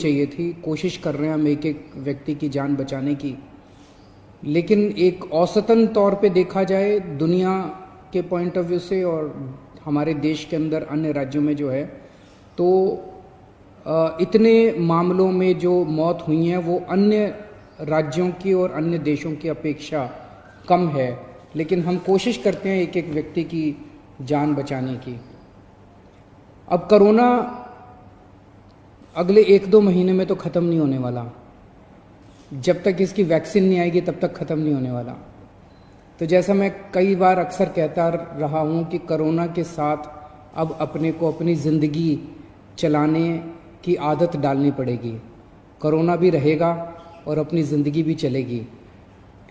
चाहिए थी। कोशिश कर रहे हैं हम एक एक व्यक्ति की जान बचाने की, लेकिन एक औसतन तौर पे देखा जाए दुनिया के पॉइंट ऑफ व्यू से और हमारे देश के अंदर अन्य राज्यों में जो है, तो इतने मामलों में जो मौत हुई हैं वो अन्य राज्यों की और अन्य देशों की अपेक्षा कम है, लेकिन हम कोशिश करते हैं एक एक व्यक्ति की जान बचाने की। अब कोरोना अगले 1-2 महीने में तो ख़त्म नहीं होने वाला। जब तक इसकी वैक्सीन नहीं आएगी तब तक ख़त्म नहीं होने वाला। तो जैसा मैं कई बार अक्सर कहता रहा हूँ कि कोरोना के साथ अब अपने को अपनी ज़िंदगी चलाने की आदत डालनी पड़ेगी। कोरोना भी रहेगा और अपनी ज़िंदगी भी चलेगी।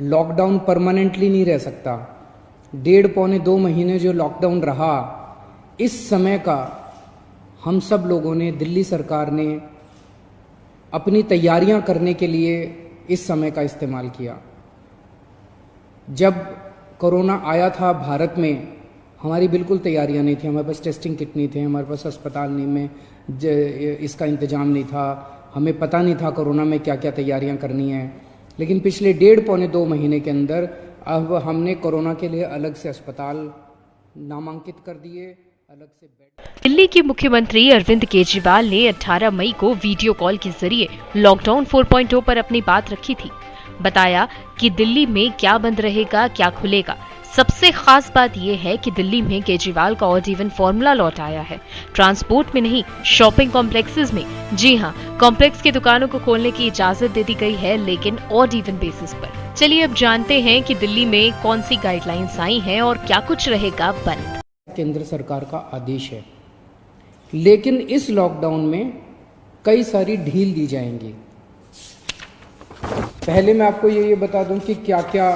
लॉकडाउन परमानेंटली नहीं रह सकता। 1.5-2 महीने जो लॉकडाउन रहा, इस समय का हम सब लोगों ने, दिल्ली सरकार ने अपनी तैयारियां करने के लिए इस समय का इस्तेमाल किया। जब कोरोना आया था भारत में, हमारी बिल्कुल तैयारियां नहीं थी। हमारे पास टेस्टिंग किट नहीं थे, हमारे पास अस्पताल नहीं में इसका इंतजाम नहीं था, हमें पता नहीं था कोरोना में क्या क्या तैयारियां करनी है। लेकिन पिछले 1.5-2 महीने के अंदर अब हमने कोरोना के लिए अलग से अस्पताल नामांकित कर दिए, अलग से बेड। दिल्ली के मुख्यमंत्री अरविंद केजरीवाल ने 18 मई को वीडियो कॉल के जरिए लॉकडाउन 4.0 पर अपनी बात रखी थी। बताया कि दिल्ली में क्या बंद रहेगा, क्या खुलेगा। सबसे खास बात यह है कि दिल्ली में केजरीवाल का ऑड इवन फॉर्मूला लौट आया है। ट्रांसपोर्ट में नहीं, शॉपिंग कॉम्प्लेक्सेस में। जी हां, कॉम्प्लेक्स की दुकानों को खोलने की इजाजत दे दी गई है, लेकिन ऑड इवन बेसिस पर। चलिए अब जानते हैं कि दिल्ली में कौन सी गाइडलाइंस आई हैं और क्या कुछ रहेगा बंद। केंद्र सरकार का आदेश है, लेकिन इस लॉकडाउन में कई सारी ढील दी जाएंगी। पहले मैं आपको ये बता दूं कि क्या क्या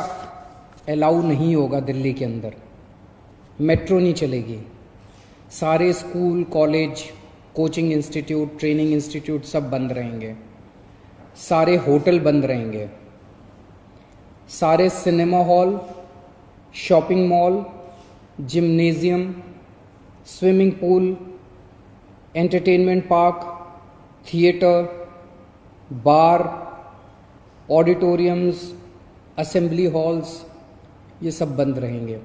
अलाउ नहीं होगा दिल्ली के अंदर। मेट्रो नहीं चलेगी, सारे school, college, coaching institute, training institute सब बंद रहेंगे, सारे होटल बंद रहेंगे, सारे cinema hall, shopping mall, gymnasium, swimming pool, entertainment park, theatre, bar, auditoriums, assembly halls, ये सब बंद रहेंगे।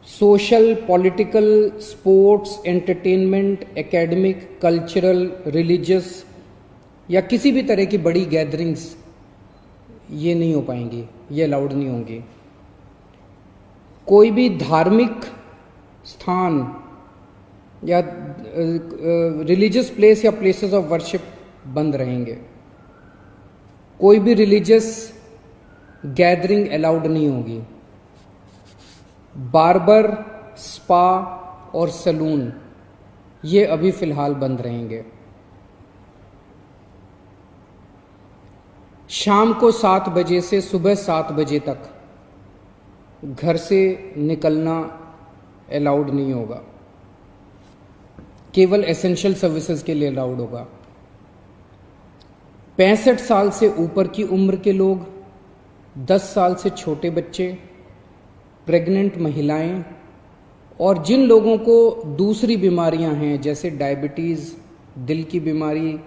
Social, political, sports, entertainment, academic, cultural, religious या किसी भी तरह की बड़ी गैदरिंग्स ये नहीं हो पाएंगी, ये अलाउड नहीं होंगी। कोई भी धार्मिक स्थान या रिलीजियस प्लेस या प्लेसेस ऑफ वर्शिप बंद रहेंगे। कोई भी रिलीजियस गैदरिंग अलाउड नहीं होगी। बार्बर, स्पा और सैलून ये अभी फिलहाल बंद रहेंगे। शाम को 7 बजे से सुबह 7 बजे तक घर से निकलना अलाउड नहीं होगा, केवल एसेंशियल सर्विसेज के लिए अलाउड होगा। 65 साल से ऊपर की उम्र के लोग, 10 साल से छोटे बच्चे, प्रेग्नेंट महिलाएं और जिन लोगों को दूसरी बीमारियां हैं जैसे डायबिटीज़, दिल की बीमारी,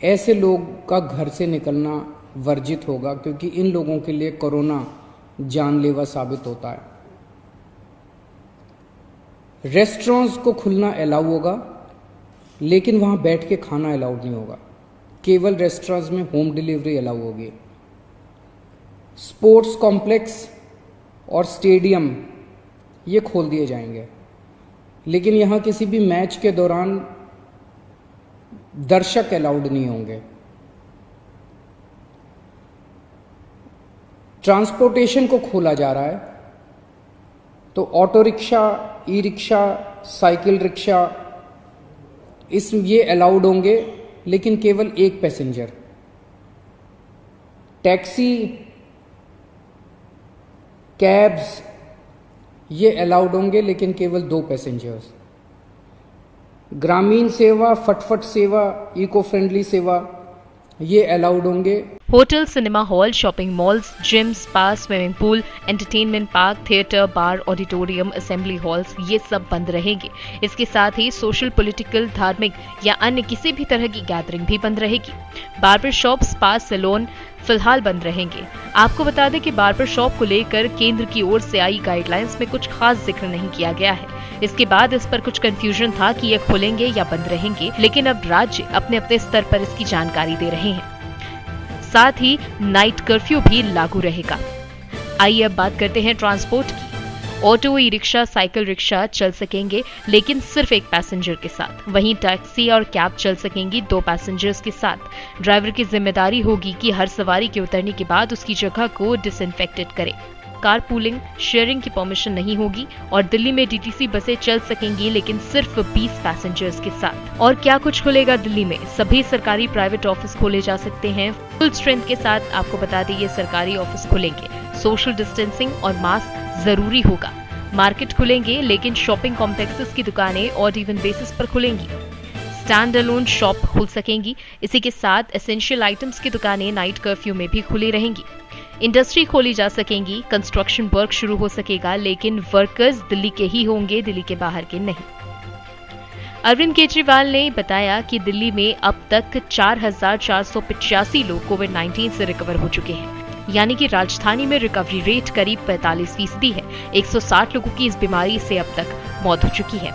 ऐसे लोग का घर से निकलना वर्जित होगा, क्योंकि इन लोगों के लिए कोरोना जानलेवा साबित होता है। रेस्टोरेंट्स को खुलना अलाउ होगा, लेकिन वहां बैठ के खाना अलाउड नहीं होगा, केवल रेस्टोरेंट्स में होम डिलीवरी अलाउ होगी। स्पोर्ट्स कॉम्प्लेक्स और स्टेडियम ये खोल दिए जाएंगे, लेकिन यहाँ किसी भी मैच के दौरान दर्शक अलाउड नहीं होंगे। ट्रांसपोर्टेशन को खोला जा रहा है, तो auto rickshaw, e rickshaw, cycle rickshaw ये अलाउड होंगे, लेकिन केवल एक पैसेंजर। टैक्सी, कैब्स ये अलाउड होंगे, लेकिन केवल 2 पैसेंजर्स। ग्रामीण सेवा, फटफट सेवा, इको फ्रेंडली सेवा ये अलाउड होंगे। Hotel, cinema hall, shopping malls, gym, spa, swimming pool, entertainment park, theatre, bar, auditorium, assembly halls ये सब बंद रहेंगे। इसके साथ ही सोशल, पॉलिटिकल, धार्मिक या अन्य किसी भी तरह की गैदरिंग भी बंद रहेगी। बार्बर शॉप, स्पा, सैलून फिलहाल बंद रहेंगे। आपको बता दें कि बार्बर शॉप को लेकर केंद्र की ओर से आई गाइडलाइंस में कुछ खास जिक्र नहीं किया गया है। इसके बाद इस पर कुछ कंफ्यूजन था कि ये खुलेंगे या बंद रहेंगे, लेकिन अब राज्य अपने अपने स्तर पर इसकी जानकारी दे रहे हैं। साथ ही नाइट कर्फ्यू भी लागू रहेगा। आइए अब बात करते हैं ट्रांसपोर्ट की। Auto, e rickshaw, cycle rickshaw चल सकेंगे, लेकिन सिर्फ एक पैसेंजर के साथ। वहीं टैक्सी और कैब चल सकेंगी 2 पैसेंजर्स के साथ। ड्राइवर की जिम्मेदारी होगी कि हर सवारी के उतरने के बाद उसकी जगह को डिसइंफेक्टेड करे। कार पूलिंग, शेयरिंग की परमिशन नहीं होगी और दिल्ली में डीटीसी बसें चल सकेंगी, लेकिन सिर्फ 20 पैसेंजर्स के साथ। और क्या कुछ खुलेगा दिल्ली में? सभी सरकारी प्राइवेट ऑफिस खोले जा सकते हैं फुल स्ट्रेंथ के साथ। आपको बता दें ये सरकारी ऑफिस खुलेंगे। सोशल डिस्टेंसिंग और मास्क जरूरी होगा। मार्केट खुलेंगे, लेकिन शॉपिंग कॉम्प्लेक्सेस की दुकानें ऑड इवन बेसिस पर खुलेंगी। स्टैंड अलोन शॉप खुल सकेंगी। इसी के साथ एसेंशियल आइटम्स की दुकानें नाइट कर्फ्यू में भी खुली रहेंगी। इंडस्ट्री खोली जा सकेंगी। कंस्ट्रक्शन वर्क शुरू हो सकेगा, लेकिन वर्कर्स दिल्ली के ही होंगे, दिल्ली के बाहर के नहीं। अरविंद केजरीवाल ने बताया कि दिल्ली में अब तक 4,485 लोग कोविड-19 से रिकवर हो चुके हैं, यानी कि राजधानी में रिकवरी रेट करीब 45% है। 160 लोगों की इस बीमारी से अब तक मौत हो चुकी है।